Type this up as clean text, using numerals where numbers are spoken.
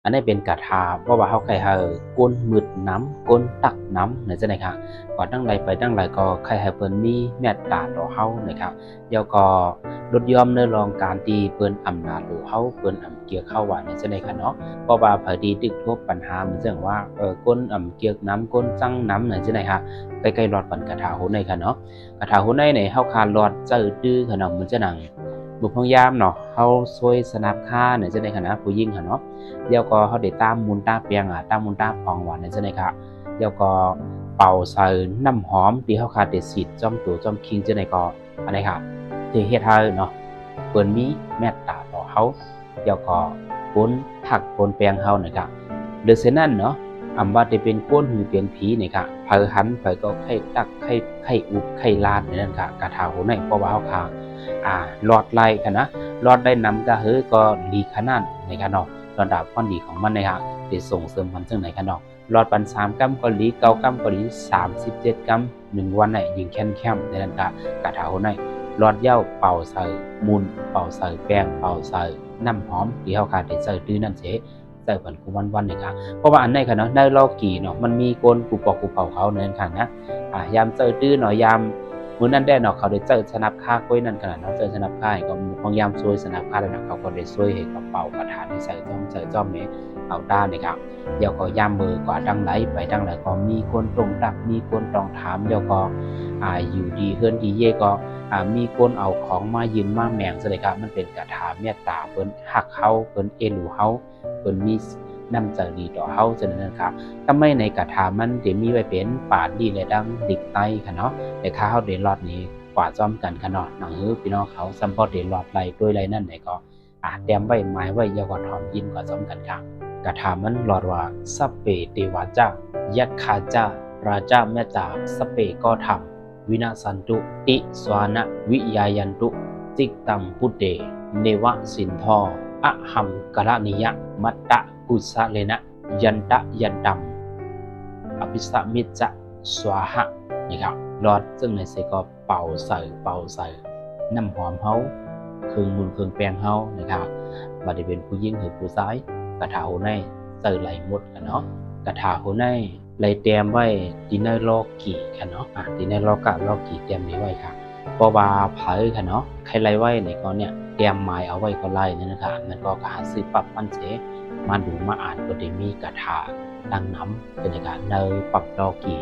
อันนี้เป็นกระทาเพราะว่าเขาใครเฮาก้นมืดน้ำก้นตักน้ำนะจ๊ะนะครับก่อนตั้งไรไปตั้งไรก็ใครเฮาเปิ้นมีเมตตาต่อเฮานะครับเดี๋ยวก็ลดย่อมเนื้อรองการที่เปิ้นอำนาจหรือเฮาเปิ้นเกี่ยวเข้าว่านะจ๊ะนะครับเนาะเพราะว่าพอดีตึกทั่วปัญหามันเรื่องว่าก้นเกี่ยวน้ำก้นจังน้ำนะจ๊ะนะครับใกล้ๆรอดปันกระทาโหในค่ะเนาะกระทาโหในเนี่ยเฮาคารอดเจอดื้อขนาดมันจะหนังบุพยามเนาะเฮาช่วยสนับค่าเนี่ยจะได้ขนาดผู้ยิ่งค่ะเนาะเดี๋ยวก็เขาได้ตามมุนตาเปียงตามมุนตาปองหวานเนี่ยจะได้ค่ะเดี๋ยวก็เป่าใส่น้ำหอมที่เขาขาดเด็ดสีจอมตัวจอมคิงจะได้ก็อะไรค่ะที่เฮ็ดให้เนาะเปิ้นมีเมตตาต่อเฮาเดี๋ยวก็พ้นหักพ้นแปลงเฮานะครับโดยเช่นนั้นเนาะว่าจะเป็นก้นหือเป็นผีนี่ค่ะเผยหันเผยก็ไข่ตักไข่อุบไข่ลาดนั่นค่ะกระถาหัวในเพราะว่าเฮาค่ะหลอดไล่กันนะหลอดได้นำก็ก็ดีขนาดในกันเนาะระดับความดีของมันนะครับจะส่งเสริมมันซึ่งไหนกันเนาะหลอดปัน3กัมก็ดี9กัมก็ดี37กัม1วันไหนยิงแค้มในนั้นก็กระถาหัวในหลอดเย้าเป่าใส่มุนเป่าใส่แป้งเป่าใส่น้ำหอมที่เฮาขาดได้ใส่ตื้อนั่นเสใส่ผันกุวันนี่ค่ะเพราะว่าอันไหนค่ะเนาะได้ลอกกี่เนาะมันมีกลกูปอกกูเป่าเขาในนั้นค่ะนะยามเจอตื้อเนาะยามมื้อนั้นได้เนาะเขาได้เจอสนับค่าก้อยนั่นขนาดเนาะเจอสนับค่าก็ของยามซวยสนับค่าแล้วนะเขาก็ได้ช่วยให้กระเป๋ากระถางใส่จ้อมนี่เอาด้านนี่ครับเดี๋ยวก็ยามมือก็ดังไหลไปดังไหลก็มีคนตรงตักมีคนต้องถามเดี๋ยวก็อยู่ดีเฮือนดีเย่ก็มีคนเอาของมายืมมาแมงซะเลยครับมันเป็นกระถาเมตตาเพิ่นฮักเฮาเพิ่นเอ็นดูเฮาเพิ่นมีน้ำใจดีต่อเฮาฉะนั้นครับทำไมในกระถามันจะมีไว้เป็นป่าดีและดังดิกไตค่ะเนาะแต่ข้าวเดลอดนี้กว่าจ้อมกันค่ะเนาะหนังฮื้อพี่น้องเขาซัมพอเดลอดไหลด้วยไรนั่นไหนก็เตรียมไว้หมายไว้ยาวถอมยินกว่าจ้อมกันครับกระถามันหลอดว่าสัพเปเทวาจ้ายักษ์ขาจ้าราชาแม่จ่าสัพเปก็ทำวินาสันตุติสวานะวิยายันตุจิกตังพุเตเนวสินทออะหัมกะระนิยะมัตตะกุสะเลนะยันตะยันตัมอภิสมิจจะสวาหะนี่ครับรอดซึ่งในเสก็เป่าใส่น้ำหอมเฮาเครื่องมือเครื่องแปรงเฮานะครับบัดนี้เป็นผู้หญิงหรือผู้ชายกระถาหัวในใส่ไหลหมดกันเนาะกระถาหัวในไหลเตรียมไว้ที่ในลอกกี่กันเนาะที่ในลอกกี่เตรียมไว้ครับเพราะว่าเผยค่ะเนาะใครไล่ไว้ในก็เนี่ยเตรียมหมายเอาไว้ก็ไล่นั่นนะครับมันก็หาซื้อปรับมันเสมาดูมาอ่านก็ได้มีกระถาดังน้ำเป็นการเนยปรับลอกกี่